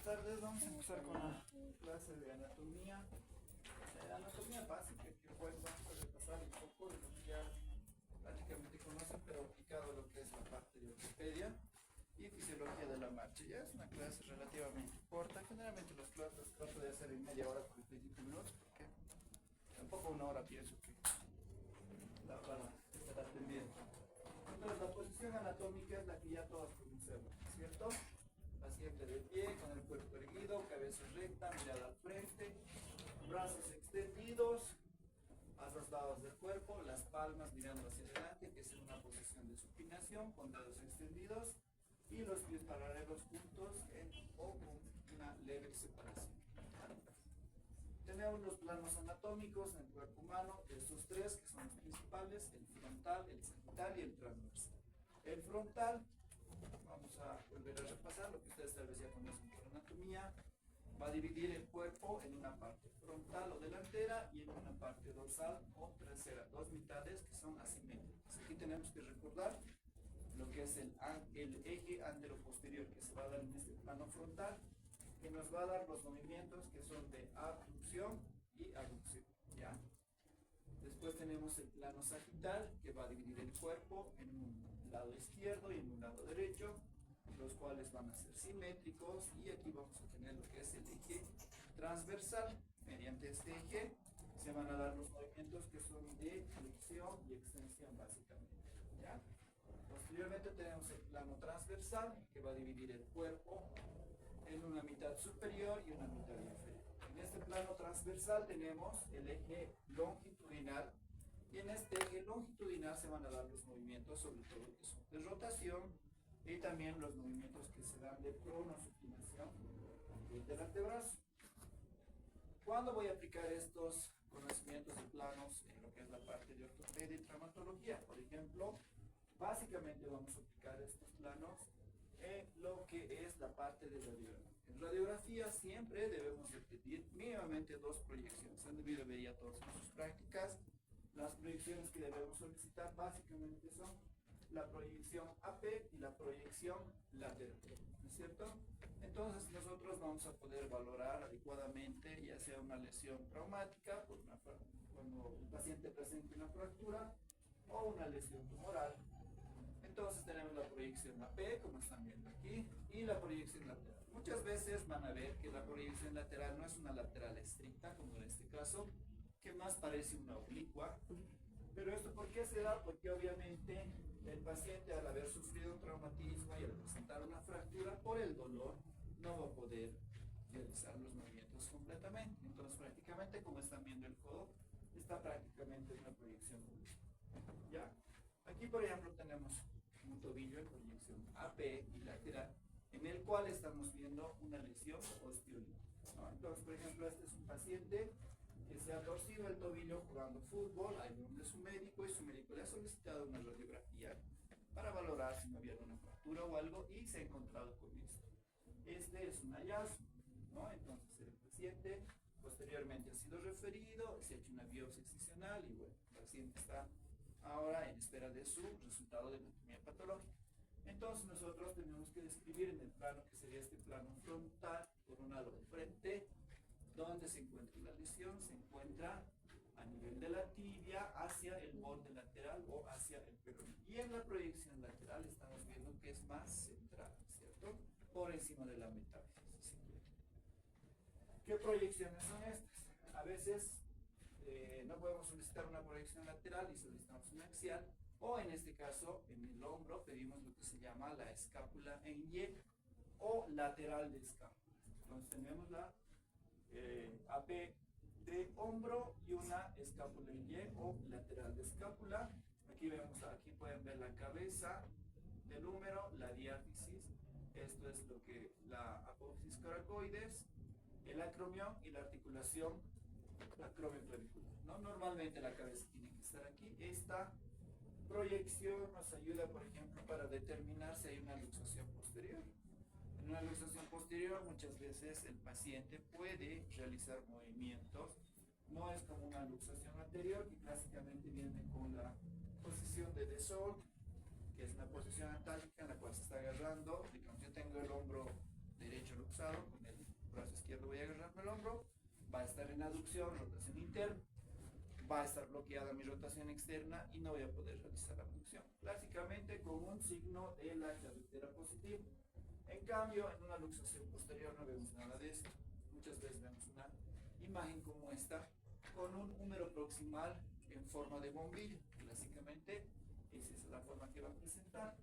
tardes, vamos a empezar con la clase de anatomía. Anatomía básica, que pues vamos a repasar un poco de lo que ya prácticamente conocen, pero aplicado a lo que es la parte de ortopedia y fisiología de la marcha. Ya es una clase relativamente corta, generalmente las clases trato de hacer en media hora, 45 minutos, porque tampoco una hora pienso que la van a estar atendiendo. Entonces la posición anatómica es la que ya todos conocemos, ¿cierto? Paciente de pie, con el cuerpo erguido, cabeza recta, mirada al frente, brazos extendidos a los lados del cuerpo, las palmas mirando hacia adelante, que es en una posición de supinación, con dedos extendidos, y los pies paralelos juntos o con una leve separación. Tenemos los planos anatómicos en el cuerpo humano, estos tres que son los principales: el frontal, el sagital y el transversal. El frontal, vamos a volver a repasar lo que ustedes tal vez ya conocen por anatomía, va a dividir el cuerpo en una parte frontal o delantera y en una parte dorsal o trasera, dos mitades que son asimétricas. Aquí tenemos que recordar lo que es el eje antero-posterior que se va a dar en este plano frontal, que nos va a dar los movimientos que son de abducción y aducción, ¿ya? Después tenemos el plano sagital, que va a dividir el cuerpo en un lado izquierdo y en un lado derecho, los cuales van a ser simétricos, y aquí vamos a tener lo que es el eje transversal. Mediante este eje se van a dar los movimientos que son de flexión y extensión básicamente, ¿ya? Posteriormente tenemos el plano transversal, que va a dividir el cuerpo en una mitad superior y una mitad inferior. En este plano transversal tenemos el eje longitudinal, y en este eje longitudinal se van a dar los movimientos, sobre todo que son de rotación, y también los movimientos que se dan de pronosupinación del antebrazo. ¿Cuándo voy a aplicar estos conocimientos de planos en lo que es la parte de ortopedia y traumatología? Por ejemplo, básicamente vamos a aplicar estos planos en lo que es la parte de radiografía. En radiografía siempre debemos repetir mínimamente dos proyecciones. Han debido ver ya todas sus prácticas. Las proyecciones que debemos solicitar básicamente son la proyección AP y la proyección lateral, ¿no es cierto? Entonces nosotros vamos a poder valorar adecuadamente, ya sea una lesión traumática cuando el paciente presente una fractura, o una lesión tumoral. Entonces tenemos la proyección AP, como están viendo aquí, y la proyección lateral. Muchas veces van a ver que la proyección lateral no es una lateral estricta, como en este caso, que más parece una oblicua. Pero esto, ¿por qué se da? Porque obviamente el paciente, al haber sufrido un traumatismo y al presentar una fractura, por el dolor no va a poder realizar los movimientos completamente. Entonces prácticamente, como están viendo el codo, está prácticamente en una proyección oblicua, ¿ya? Aquí, por ejemplo, tenemos un tobillo en proyección AP y lateral, en el cual estamos viendo una lesión osteolítica, ¿no? Entonces, por ejemplo, este es un paciente que se ha torcido el tobillo jugando fútbol, hay donde su médico, y su médico le ha solicitado una radiografía para valorar si no había una fractura o algo, y se ha encontrado con esto. Este es un hallazgo, ¿no? Entonces el paciente posteriormente ha sido referido, se ha hecho una biopsia excisional, y bueno, el paciente está ahora en espera de su resultado de anatomía patológica. Entonces nosotros tenemos que describir en el plano que sería este plano frontal, por un lado de frente, donde se encuentra la lesión, se encuentra a nivel de la tibia hacia el borde lateral o hacia el peroné. Y en la proyección lateral estamos viendo que es más central, ¿cierto? Por encima de la metáfisis. ¿Qué proyecciones son estas? A veces no podemos solicitar una proyección lateral y solicitamos una axial, o en este caso, en el hombro, pedimos lo que se llama la escápula en Y o lateral de escápula. Entonces tenemos la AP de hombro y una escápula en Y o lateral de escápula. Aquí vemos, aquí pueden ver la cabeza del húmero, la diáfisis, esto es lo que la apófisis coracoides, el acromión y la articulación acromioclavicular, ¿no? Normalmente la cabeza tiene que estar aquí. Esta proyección nos ayuda, por ejemplo, para determinar si hay una luxación posterior. En una luxación posterior, muchas veces el paciente puede realizar movimientos. No es como una luxación anterior, que clásicamente viene con la posición de desol, que es una posición atálica en la cual se está agarrando. Digamos, yo tengo el hombro derecho luxado con el va a estar en aducción, rotación interna, va a estar bloqueada mi rotación externa y no voy a poder realizar abducción. Clásicamente con un signo de la eje adductera positivo. En cambio, en una luxación posterior no vemos nada de esto. Muchas veces vemos una imagen como esta, con un húmero proximal en forma de bombilla. Clásicamente, esa es la forma que va a presentar.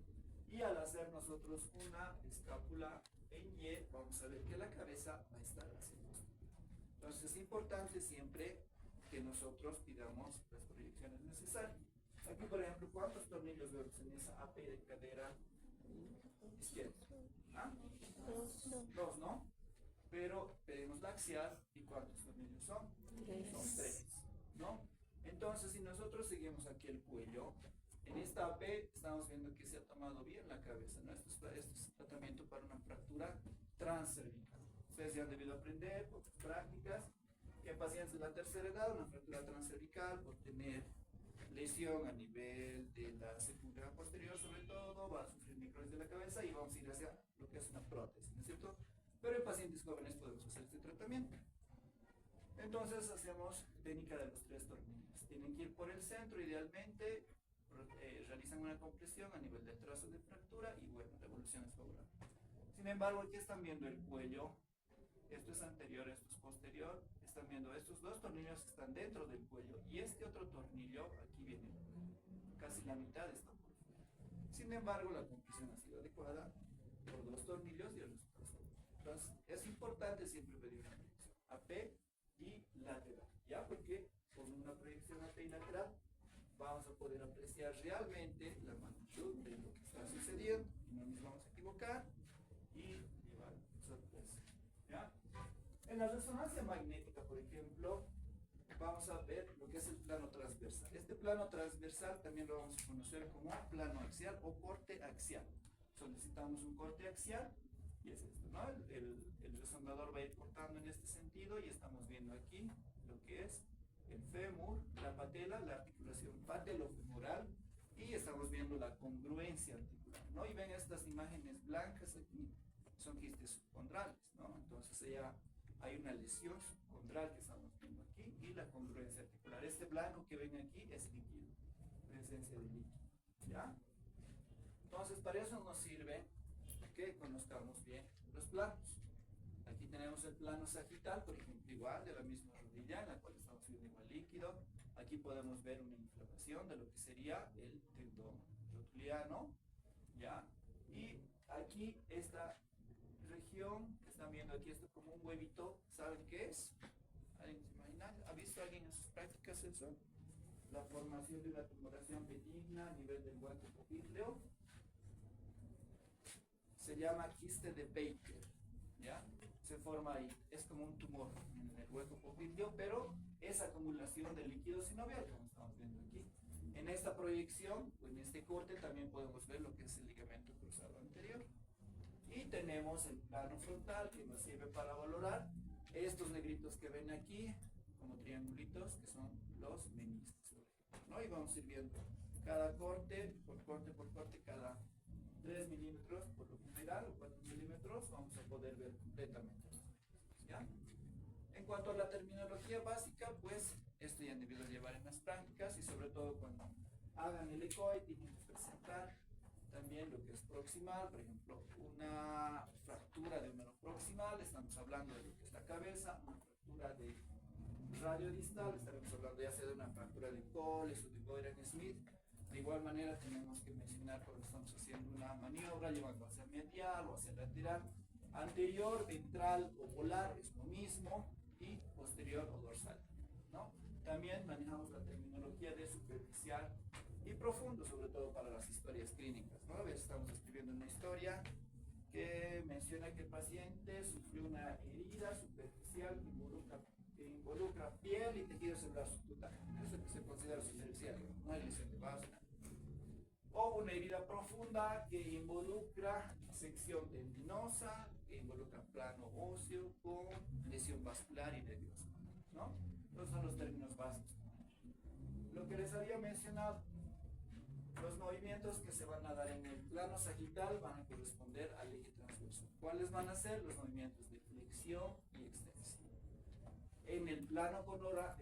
Y al hacer nosotros una escápula en Y, vamos a ver que la cabeza va a estar hacia el costado. Entonces es importante siempre que nosotros pidamos las proyecciones necesarias. Aquí, por ejemplo, ¿cuántos tornillos vemos en esa AP de cadera izquierda? ¿Ah? Dos, ¿no? Pero pedimos la axial, ¿y cuántos tornillos son? Son 3, ¿no? Entonces, si nosotros seguimos aquí el cuello, en esta AP estamos viendo que se ha tomado bien la cabeza, ¿no? Esto es tratamiento para una fractura transcervical. Ustedes ya han debido aprender por sus prácticas que en pacientes de la tercera edad, una fractura transcervical por tener lesión a nivel de la sepultura posterior, sobre todo, va a sufrir necrosis de la cabeza y vamos a ir hacia lo que es una prótesis, ¿no es cierto? Pero en pacientes jóvenes podemos hacer este tratamiento. Entonces hacemos técnica de los 3 tornillos. Tienen que ir por el centro, idealmente, realizan una compresión a nivel del trazo de fractura y bueno, la evolución es favorable. Sin embargo, aquí están viendo el cuello, esto es anterior, esto es posterior, están viendo estos 2 tornillos que están dentro del cuello y este otro tornillo, aquí viene casi la mitad está por fuera. Sin embargo, la compresión ha sido adecuada por 2 tornillos y el resultado está bueno. Entonces, es importante siempre pedir una proyección AP y lateral, ¿ya? Porque con una proyección AP y lateral vamos a poder apreciar realmente la magnitud de lo que está sucediendo y no nos vamos a equivocar y llevar sorpresa, ¿ya? En la resonancia magnética, por ejemplo, vamos a ver lo que es el plano transversal. Este plano transversal también lo vamos a conocer como plano axial o corte axial. Solicitamos un corte axial y es esto, ¿no? El resonador va a ir cortando en este sentido y estamos viendo aquí lo que es el fémur, la patela, la articulación patelofemoral y estamos viendo la congruencia articular, ¿no? Y ven estas imágenes blancas aquí, son quistes subcondrales, ¿no? Entonces ya hay una lesión subcondral que estamos viendo aquí y la congruencia articular. Este blanco que ven aquí es líquido, presencia de líquido, ¿ya? Entonces para eso nos sirve que conozcamos bien los planos. Aquí tenemos el plano sagital, por ejemplo, igual de la misma rodilla en la cual estamos viendo igual líquido. Aquí podemos ver una inflamación de lo que sería el tendón rotuliano, ¿ya? Y aquí esta región que están viendo aquí, esto como un huevito, ¿saben qué es? ¿Alguien se imagina? ¿Ha visto alguien en sus prácticas eso? La formación de una tumoración benigna a nivel del hueco popliteo se llama quiste de Baker, ¿ya? Se forma ahí, es como un tumor en el hueco popliteo, pero es acumulación de líquido sinovial, como estamos viendo aquí. En esta proyección, o en este corte, también podemos ver lo que es el ligamento cruzado anterior. Y tenemos el plano frontal que nos sirve para valorar estos negritos que ven aquí, como triangulitos, que son los meniscos, ¿no? Y vamos a ir viendo cada corte, por corte, cada 3 milímetros por lo general, o 4 milímetros, vamos a poder ver completamente los meniscos, ¿ya? En cuanto a la terminología básica, pues esto ya han debido llevar en las prácticas y sobre todo cuando hagan el ECOE tienen que presentar también lo que es proximal, por ejemplo, una fractura de húmero proximal, estamos hablando de lo que es la cabeza, una fractura de radio distal, estaremos hablando ya sea de una fractura de Coles o de Boyden-Smith. De igual manera tenemos que mencionar cuando estamos haciendo una maniobra, llevando hacia medial o hacia lateral, anterior, ventral o volar es lo mismo, y posterior o dorsal, ¿no? También manejamos la terminología de superficial y profundo, sobre todo para las historias clínicas, ¿no? A veces estamos escribiendo una historia que menciona que el paciente sufrió una herida superficial que involucra piel y tejido celular subcutáneo. Eso se considera superficial, no hay lesión de vaso. O una herida profunda que involucra sección tendinosa, que involucra plano óseo con lesión vascular y nerviosa, ¿no? Esos son los términos básicos. Lo que les había mencionado, los movimientos que se van a dar en el plano sagital van a corresponder al eje transversal. ¿Cuáles van a ser? Los movimientos de flexión y extensión. En el plano coronal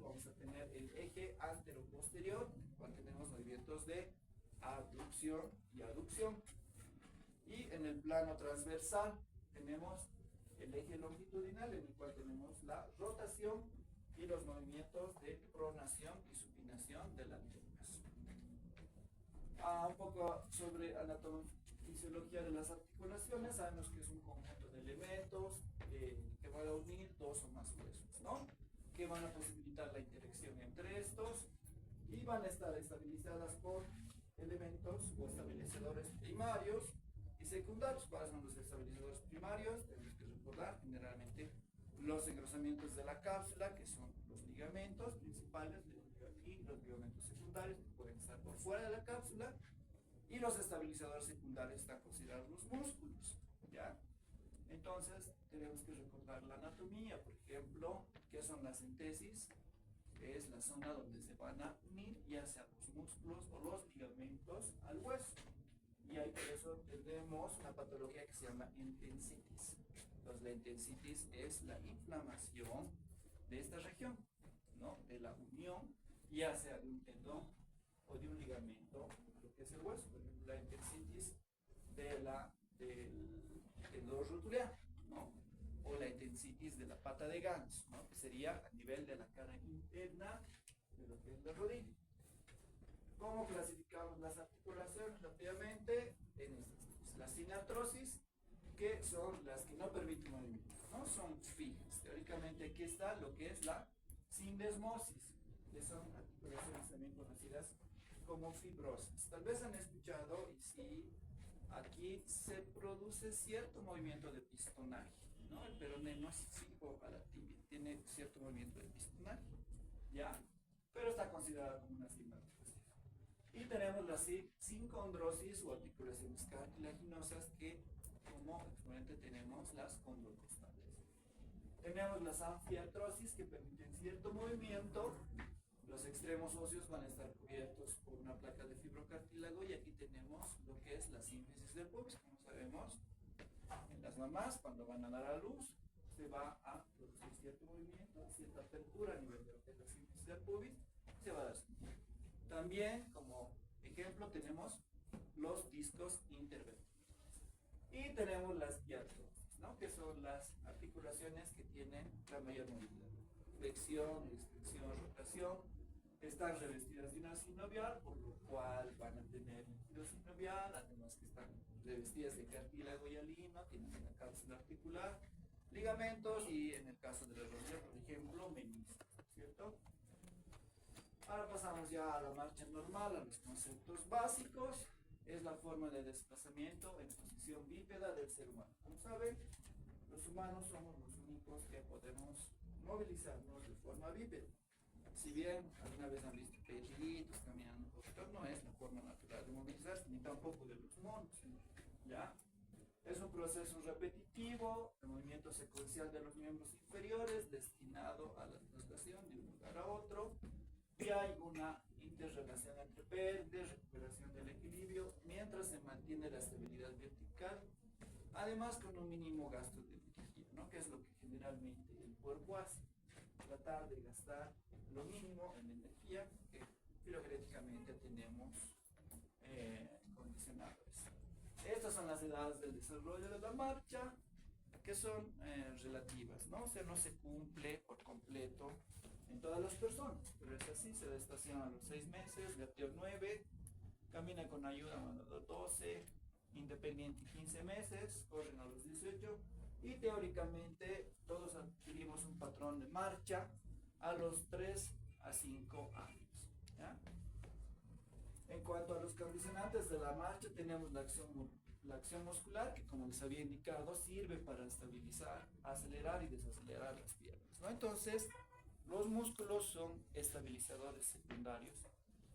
vamos a tener el eje antero-posterior, en el cual tenemos movimientos de abducción y aducción. Y en el plano transversal tenemos el eje longitudinal, en el cual tenemos la rotación y los movimientos de pronación y supinación de las piernas. Un poco sobre fisiología de las articulaciones. Sabemos que es un conjunto de elementos que van a unir dos o más huesos, ¿no? Que van a posibilitar la interacción entre estos y van a estar estabilizadas por elementos o estabilizadores primarios y secundarios. ¿Cuáles son los estabilizadores primarios? Tenemos que recordar generalmente los engrosamientos de la cápsula, que son los ligamentos principales y los ligamentos secundarios, que pueden estar por fuera de la cápsula, y los estabilizadores secundarios están considerados los músculos, ¿ya? Entonces tenemos que recordar la anatomía. Por ejemplo, ¿qué son las entesis? Es la zona donde se van a unir ya sea los músculos o los ligamentos al hueso. Y ahí por eso tenemos una patología que se llama entensitis. Entonces la entensitis es la inflamación de esta región, ¿no? De la unión, ya sea de un tendón o de un ligamento, lo que es el hueso. Por ejemplo, la entensitis del tendón rotuliano, ¿no? O la entensitis de la pata de ganso, ¿no? Que sería a nivel de la cara interna de lo que es la rodilla. ¿Cómo clasificamos las articulaciones? Rápidamente, la sinartrosis, que son las que no permiten movimiento, ¿no? Son fijas. Teóricamente aquí está lo que es la sindesmosis, que son articulaciones también conocidas como fibrosas. Tal vez han escuchado, y sí, aquí se produce cierto movimiento de pistonaje, ¿no? El peroné no es fijo a la tibia, tiene cierto movimiento de pistonaje, ¿ya? Pero está considerada como una sinartrosis. Y tenemos la sincondrosis o articulaciones cartilaginosas, que como exponente tenemos las condrocostales. Tenemos las anfiartrosis, que permiten cierto movimiento. Los extremos óseos van a estar cubiertos por una placa de fibrocartílago, y aquí tenemos lo que es la sínfisis del pubis. Como sabemos, en las mamás, cuando van a dar a luz, se va a producir cierto movimiento, cierta apertura a nivel de lo que es la sínfisis del pubis, se va a dar. También, como ejemplo, tenemos los discos intervertebrales. Y tenemos las diartrosis, ¿no? Que son las articulaciones que tienen la mayor movilidad. Flexión, extensión, rotación. Están revestidas de una sinovial, por lo cual van a tener líquido sinovial, además que están revestidas de cartílago y hialino, tienen una cápsula articular, ligamentos y, en el caso de la rodilla, por ejemplo, meniscos, ¿cierto? Ahora pasamos ya a la marcha normal, a los conceptos básicos. Es la forma de desplazamiento en posición bípeda del ser humano. Como saben, los humanos somos los únicos que podemos movilizarnos de forma bípeda. Si bien alguna vez han visto perritos caminando un poquito, no es la forma natural de movilizarse, ni tampoco de los monos, ¿ya? Es un proceso repetitivo, el movimiento secuencial de los miembros inferiores, destinado a la traslación de un lugar a otro, y hay una interrelación entre pérdida y recuperación del equilibrio, mientras se mantiene la estabilidad vertical, además con un mínimo gasto de energía, ¿no? Que es lo que generalmente el cuerpo hace, tratar de gastar lo mínimo en energía que filogenéticamente tenemos condicionadores. Estas son las edades del desarrollo de la marcha, que son relativas, ¿no? O sea, no se cumple por completo en todas las personas, pero es así. Se estaciona a los 6 meses, gateo 9, camina con ayuda a los 12, independiente 15 meses, corren a los 18, y teóricamente todos adquirimos un patrón de marcha a los 3 a 5 años, ¿ya? En cuanto a los condicionantes de la marcha, tenemos la acción muscular, que, como les había indicado, sirve para estabilizar, acelerar y desacelerar las piernas, ¿no? Entonces, los músculos son estabilizadores secundarios,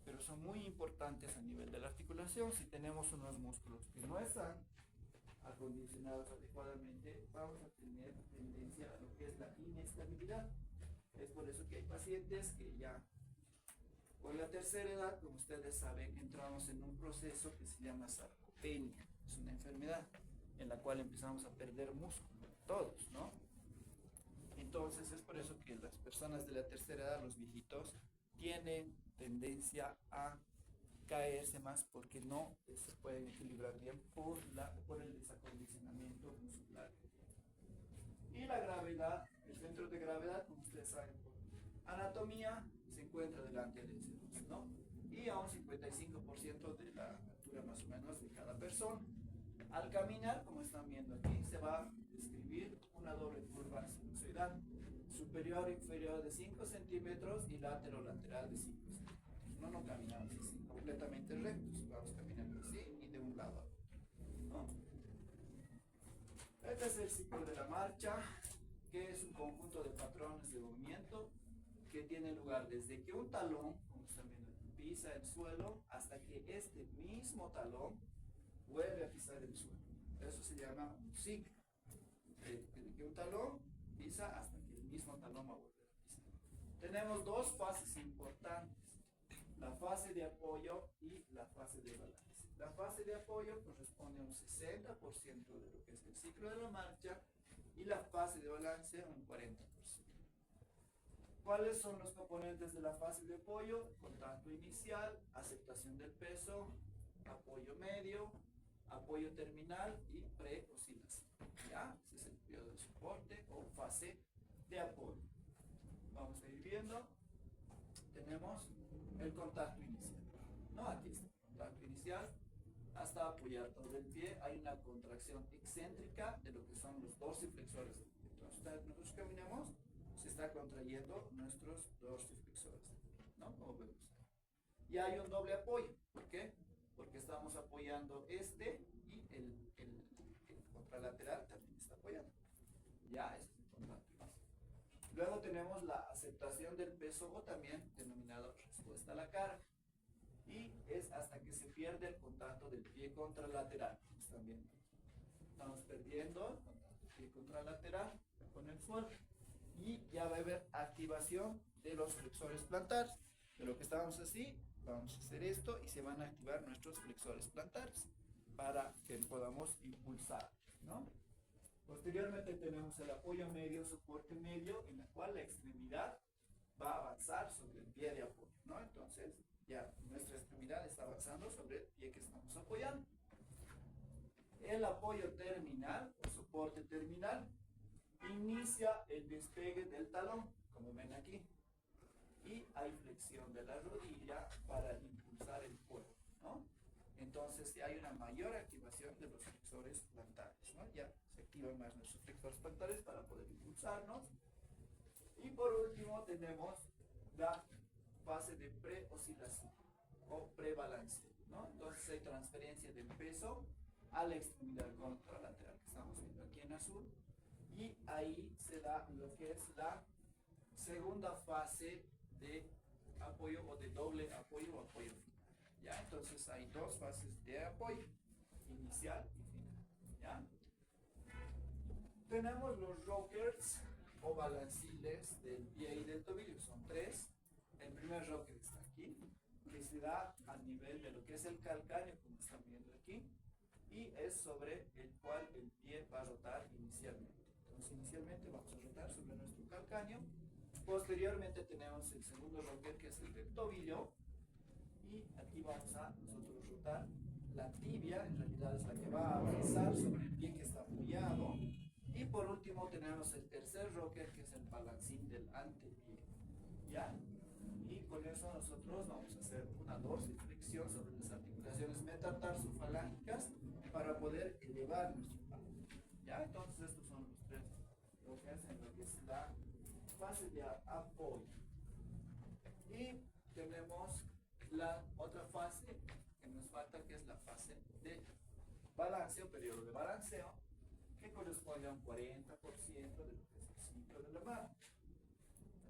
pero son muy importantes a nivel de la articulación. Si tenemos unos músculos que no están acondicionados adecuadamente, vamos a tener tendencia a lo que es la inestabilidad. Es por eso que hay pacientes que ya con la tercera edad, como ustedes saben, entramos en un proceso que se llama sarcopenia. Es una enfermedad en la cual empezamos a perder músculo, todos, ¿no? Entonces, entonces es por eso que las personas de la tercera edad, los viejitos, tienen tendencia a caerse más porque no se pueden equilibrar bien por el desacondicionamiento muscular. Y la gravedad, el centro de gravedad, como ustedes saben, por anatomía, se encuentra delante del cerebro, ¿no? Y a un 55% de la altura más o menos de cada persona. Al caminar, como están viendo aquí, se va a describir una doble curva sinusoidal, superior e inferior de 5 centímetros y lateral de 5 centímetros. No caminamos así, completamente rectos, vamos caminando así y de un lado a otro, ¿no? Este es el ciclo de la marcha, que es un conjunto de patrones de movimiento que tiene lugar desde que un talón, como están viendo, pisa el suelo hasta que este mismo talón vuelve a pisar el suelo. Eso se llama un ciclo. Desde que un talón pisa hasta que el mismo talón va a volver a pisar. Tenemos dos fases importantes: la fase de apoyo y la fase de balance. La fase de apoyo corresponde a un 60% de lo que es el ciclo de la marcha y la fase de balance a un 40%. ¿Cuáles son los componentes de la fase de apoyo? Contacto inicial, aceptación del peso, apoyo medio, apoyo terminal y pre-oscilación. ¿Ya? Ese es el periodo de soporte o fase de apoyo. Vamos a ir viendo. Tenemos el contacto inicial, ¿no? Aquí está el contacto inicial. Hasta apoyar todo el pie hay una contracción excéntrica de lo que son los dorsiflexores del pie. Entonces, nosotros caminamos, se está contrayendo nuestros dorsiflexores, ¿no? Como vemos. Y hay un doble apoyo. ¿Por qué? Porque estamos apoyando este y el contralateral también está apoyando. Ya, este es el contacto inicial. Luego tenemos la aceptación del peso o también denominado respuesta a la carga. Y es hasta que se pierde el contacto del pie contralateral. Están viendo. Estamos perdiendo el contacto del pie contralateral con el suelo. Y ya va a haber activación de los flexores plantares. De lo que estábamos así, vamos a hacer esto y se van a activar nuestros flexores plantares para que podamos impulsar, ¿no? Posteriormente tenemos el apoyo medio, soporte medio, en la cual la extremidad va a avanzar sobre el pie de apoyo, ¿no? Entonces, ya nuestra extremidad está avanzando sobre el pie que estamos apoyando. El apoyo terminal o soporte terminal inicia el despegue del talón, como ven aquí, y hay flexión de la rodilla para impulsar el cuerpo, ¿no? Entonces hay una mayor activación de los flexores plantares, ¿no? Ya se activan más nuestros flexores plantares para poder impulsarnos. Y por último tenemos la fase de pre-oscilación o pre-balance, ¿no? Entonces hay transferencia del peso a la extremidad contralateral que estamos viendo aquí en azul, y ahí se da lo que es la segunda fase de apoyo o de doble apoyo o apoyo final. ¿Ya? Entonces hay dos fases de apoyo, inicial y final. ¿Ya? Tenemos los rockers o balanciles del pie y del tobillo, son tres. El primer rocker está aquí, que se da a nivel de lo que es el calcáneo, como están viendo aquí, y es sobre el cual el pie va a rotar inicialmente. Entonces inicialmente vamos a rotar sobre nuestro calcáneo. Posteriormente tenemos el segundo rocker, que es el del tobillo, y aquí vamos a nosotros rotar la tibia, en realidad es la que va a avanzar sobre el pie que está apoyado. Y por último tenemos el tercer rocker, que es el balancín del antepié. ¿Ya? Y con eso nosotros vamos a hacer una dorsiflexión sobre las articulaciones metatarsofalángicas para poder elevar nuestro palo. ¿Ya? Entonces estos son los tres rockers en lo que es la fase de apoyo. Y tenemos la otra fase que nos falta, que es la fase de balanceo, periodo de balanceo, que corresponde a un 40% de lo que es el ciclo de la mano.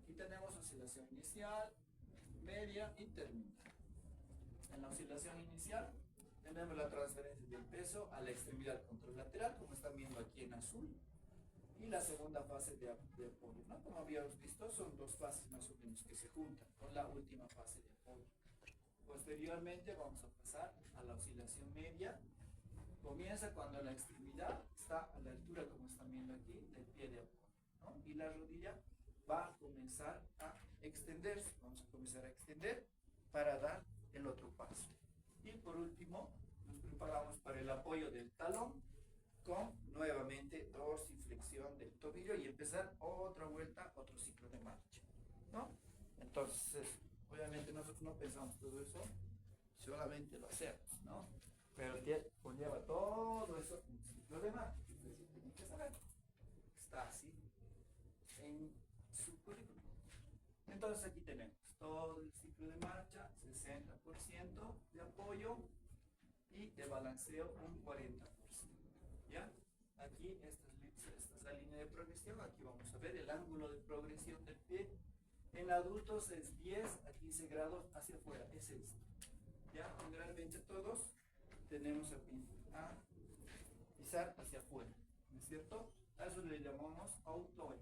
Aquí tenemos oscilación inicial, media y terminal. En la oscilación inicial tenemos la transferencia del peso a la extremidad contralateral, como están viendo aquí en azul, y la segunda fase de apoyo, ¿no? Como habíamos visto, son dos fases más o menos que se juntan con la última fase de apoyo. Posteriormente vamos a pasar a la oscilación media. Comienza cuando la extremidad está a la altura, como están viendo aquí, del pie de apoyo, ¿no? Y la rodilla va a comenzar a extenderse. Vamos a comenzar a extender para dar el otro paso. Y por último, nos preparamos para el apoyo del talón con nuevamente dorsiflexión del tobillo y empezar otra vuelta, otro ciclo de marcha, ¿no? Entonces, obviamente nosotros no pensamos todo eso, solamente lo hacemos, ¿no? Pero conlleva todo eso un ciclo de marcha. Entonces, tienen que saber. Está así en su currículum. Entonces aquí tenemos todo el ciclo de marcha, 60% de apoyo y de balanceo un 40%. ¿Ya? Aquí esta es la línea de progresión. Aquí vamos a ver el ángulo de progresión del pie. En adultos es 10 a 15 grados hacia afuera, es esto. ¿Ya? Generalmente todos tenemos a pisar hacia afuera, ¿no es cierto? A eso le llamamos autoen.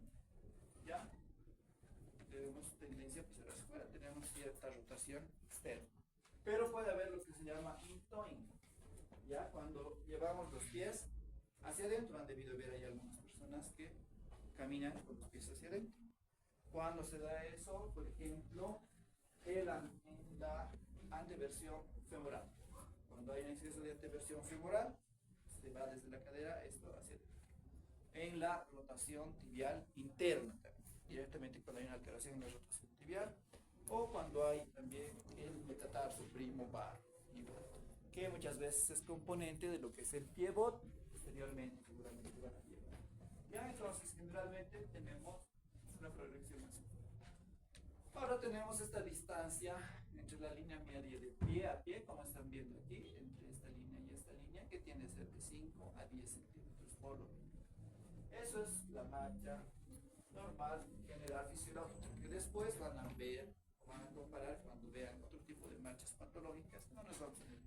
¿Ya? Tenemos tendencia a pisar hacia afuera, tenemos cierta rotación externa. Pero puede haber lo que se llama intoing. ¿Ya? Cuando llevamos los pies hacia adentro, han debido ver ahí algunas personas que caminan con los pies hacia adentro. Cuando se da eso, por ejemplo, en la anteversión femoral. Cuando hay un exceso de anteversión femoral, se va desde la cadera esto hacia adentro. En la rotación tibial interna también, directamente cuando hay una alteración en la rotación tibial, o cuando hay también el metatarso primo bar, que muchas veces es componente de lo que es el pivot. Posteriormente seguramente van a llevar. Ya, entonces generalmente tenemos una progresión así. Ahora tenemos esta distancia entre la línea media de pie a pie, como están viendo aquí, entre esta línea y esta línea, que tiende a ser de 5 a 10 centímetros por lo menos. Eso es la marcha normal, general, fisiológica, que después van a ver, van a comparar cuando vean otro tipo de marchas patológicas, no nos vamos a meter.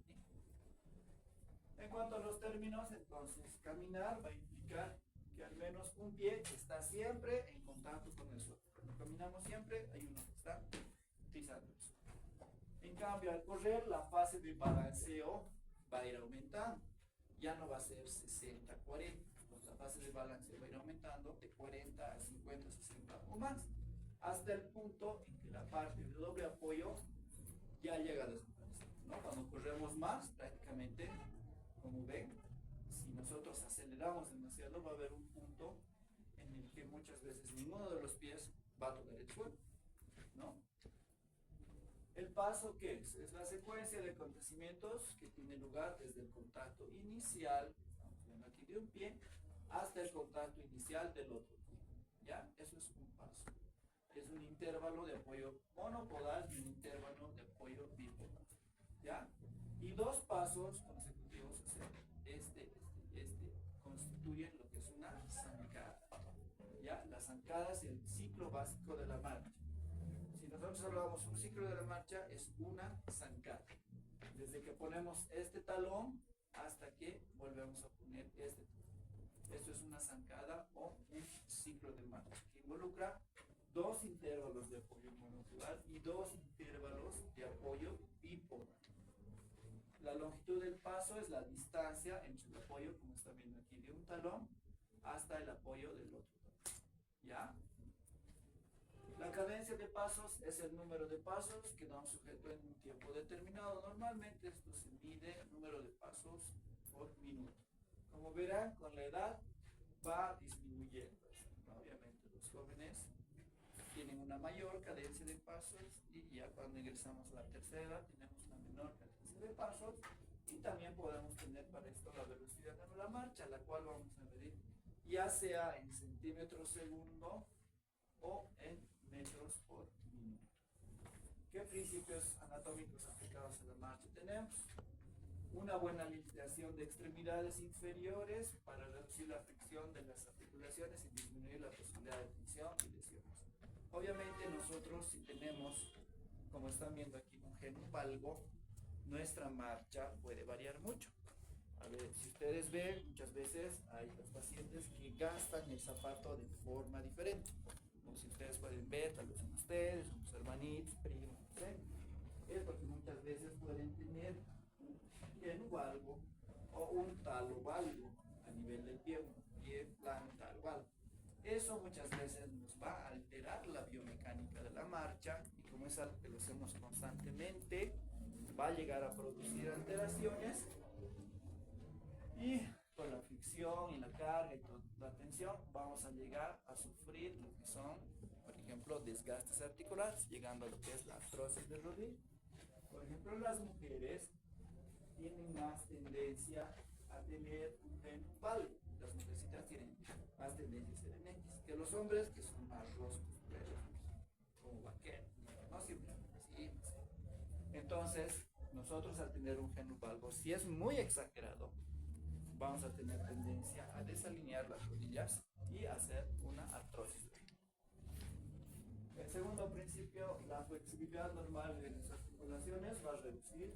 En cuanto a los términos, entonces, caminar va a implicar que al menos un pie está siempre en contacto con el suelo. Cuando caminamos siempre, hay uno que está pisando el suelo. En cambio, al correr, la fase de balanceo va a ir aumentando. Ya no va a ser 60-40. La fase de balanceo va a ir aumentando de 40 a 50, 60 o más. Hasta el punto en que la parte de doble apoyo ya llega a desaparecer, ¿no? Cuando corremos más, prácticamente, como ven, si nosotros aceleramos demasiado, va a haber un punto en el que muchas veces ninguno de los pies va a tocar el suelo, ¿no? ¿El paso qué es? Es la secuencia de acontecimientos que tiene lugar desde el contacto inicial, estamos viendo aquí, de un pie, hasta el contacto inicial del otro pie. ¿Ya? Eso es un paso. Es un intervalo de apoyo monopodal y un intervalo de apoyo bipodal. ¿Ya? Y dos pasos consecutivos, o sea, este constituyen lo que es una zancada. ¿Ya? La zancada es el ciclo básico de la marcha. Si nosotros hablamos un ciclo de la marcha, es una zancada. Desde que ponemos este talón hasta que volvemos a poner este talón. Esto es una zancada o un ciclo de marcha que involucra dos intervalos de apoyo monopodal y dos intervalos de apoyo bipodal. La longitud del paso es la distancia entre el apoyo, como están viendo aquí, de un talón hasta el apoyo del otro talón. ¿Ya? La cadencia de pasos es el número de pasos que da un sujeto en un tiempo determinado. Normalmente esto se mide en número de pasos por minuto. Como verán, con la edad va disminuyendo. Obviamente los jóvenes tienen una mayor cadencia de pasos y ya cuando ingresamos a la tercera edad tenemos una menor cadencia de pasos, y también podemos tener para esto la velocidad de la marcha, la cual vamos a medir ya sea en centímetros segundo o en metros por minuto. ¿Qué principios anatómicos aplicados a la marcha tenemos? Una buena alineación de extremidades inferiores para reducir la fricción de las articulaciones y disminuir la posibilidad de tensión y lesiones. Obviamente nosotros, si tenemos, como están viendo aquí, un gen valgo, nuestra marcha puede variar mucho. A ver, si ustedes ven, muchas veces hay los pacientes que gastan el zapato de forma diferente. Como si ustedes pueden ver, tal vez son ustedes, sus hermanitos, primos, ¿sí? Es porque muchas veces pueden tener un gen valgo o un talo valgo a nivel del pie, un pie plano talo valgo. Eso muchas veces nos va a alterar la biomecánica de la marcha y como es algo que lo hacemos constantemente, va a llegar a producir alteraciones y con la fricción y la carga y toda la tensión vamos a llegar a sufrir lo que son, por ejemplo, desgastes articulares, llegando a lo que es la artrosis de rodilla. Por ejemplo, las mujeres tienen más tendencia a tener un tren lumbar. Las mujercitas tienen más tendencia a ser enesis que los hombres, que son más roscos, como vaqueros, no siempre así. Entonces, nosotros al tener un gen lumbalgo, si es muy exagerado, vamos a tener tendencia a desalinear las rodillas y hacer una artrosis. El segundo principio, la flexibilidad normal de las articulaciones va a reducir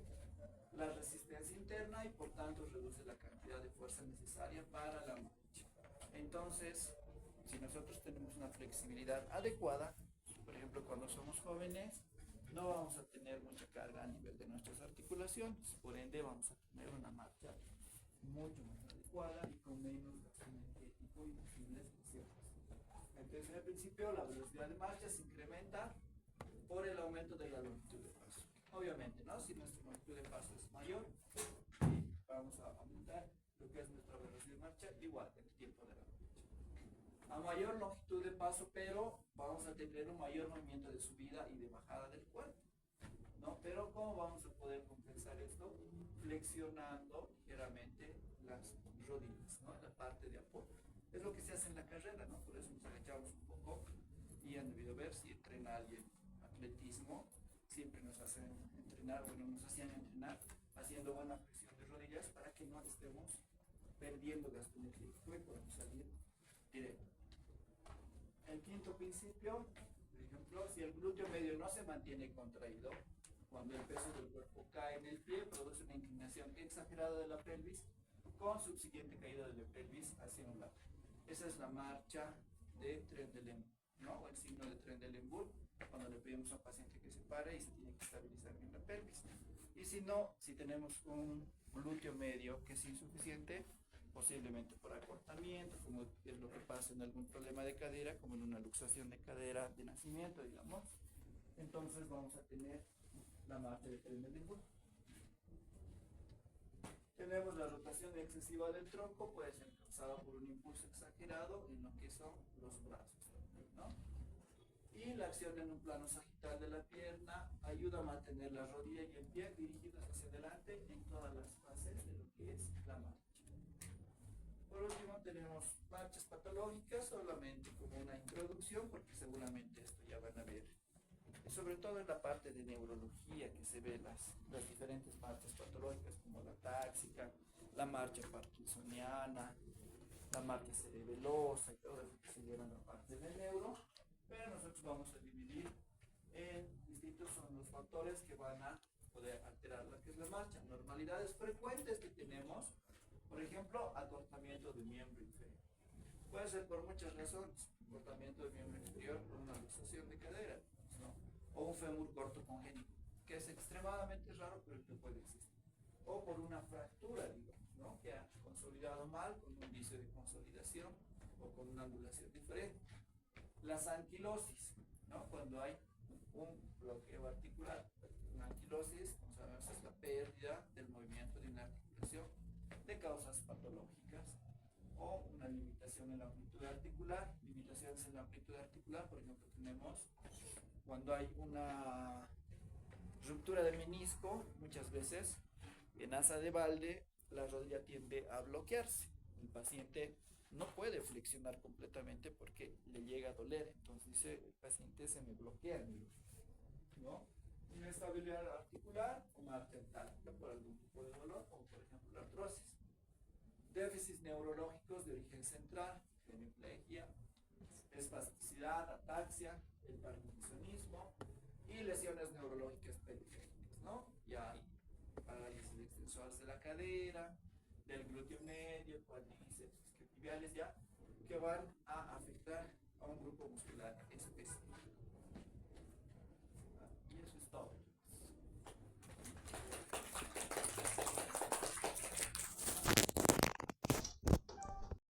la resistencia interna y por tanto reduce la cantidad de fuerza necesaria para la marcha. Entonces, si nosotros tenemos una flexibilidad adecuada, por ejemplo cuando somos jóvenes, no vamos a tener mucha carga a nivel de nuestras articulaciones, por ende vamos a tener una marcha mucho más adecuada y con menos gasto energético y posibles lesiones. Entonces, en el principio, la velocidad de marcha se incrementa por el aumento de la longitud de paso. Obviamente, ¿no? Si nuestra longitud de paso es mayor, vamos a aumentar lo que es nuestra velocidad de marcha, igual el tiempo de la marcha. A mayor longitud de paso, pero vamos a tener un mayor movimiento de subida y de bajada del cuerpo, ¿no? Pero ¿cómo vamos a poder compensar esto? Flexionando ligeramente las rodillas, ¿no? La parte de apoyo. Es lo que se hace en la carrera, ¿no? Por eso nos agachamos un poco y han debido ver si entrena alguien atletismo, siempre nos hacen entrenar, bueno, nos hacían entrenar haciendo buena flexión de rodillas para que no estemos perdiendo gasto energético y podamos salir directo. El quinto principio, por ejemplo, si el glúteo medio no se mantiene contraído, cuando el peso del cuerpo cae en el pie, produce una inclinación exagerada de la pelvis con subsiguiente caída de la pelvis hacia un lado. Esa es la marcha de Trendelenburg, ¿no? O el signo de Trendelenburg, cuando le pedimos a un paciente que se pare y se tiene que estabilizar bien la pelvis. Y si no, si tenemos un glúteo medio que es insuficiente, posiblemente por acortamiento, como es lo que pasa en algún problema de cadera, como en una luxación de cadera de nacimiento, digamos, entonces vamos a tener la marcha de Trendelenburg. Tenemos la rotación excesiva del tronco, puede ser causada por un impulso exagerado en lo que son los brazos, ¿no? Y la acción en un plano sagital de la pierna ayuda a mantener la rodilla y el pie dirigidos hacia adelante en todas las fases de lo que es la marcha. Por último tenemos marchas patológicas, solamente como una introducción, porque seguramente esto ya van a ver, sobre todo en la parte de neurología, que se ve las diferentes marchas patológicas como la táxica, la marcha parkinsoniana, la marcha cerebelosa y todo eso que se lleva en la parte del neuro, pero nosotros vamos a dividir en distintos, son los factores que van a poder alterar lo que es la marcha. Normalidades frecuentes que tenemos, por ejemplo, acortamiento de miembro inferior. Puede ser por muchas razones, acortamiento de miembro inferior por una luxación de cadera, ¿no? O un fémur corto congénito, que es extremadamente raro, pero que puede existir. O por una fractura, digamos, ¿no? Que ha consolidado mal, con un vicio de consolidación o con una angulación diferente. Las anquilosis, ¿no? Cuando hay un bloqueo articular. Una anquilosis, como sabemos, es la pérdida del movimiento de una articulación de causas patológicas, o una limitación en la amplitud articular. Limitaciones en la amplitud articular, por ejemplo, tenemos cuando hay una ruptura del menisco, muchas veces en asa de balde la rodilla tiende a bloquearse. El paciente no puede flexionar completamente porque le llega a doler, entonces dice el paciente se me bloquea, ¿no? Inestabilidad articular o marcha táctica por algún tipo de dolor, como por ejemplo la artrosis. Déficits neurológicos de origen central, hemiplegia, espasticidad, ataxia, el parkinsonismo y lesiones neurológicas periféricas, ¿no? Ya hay parálisis extensoras de la cadera, del glúteo medio, cuádriceps isquiotibiales ya, que van a afectar a un grupo muscular específico.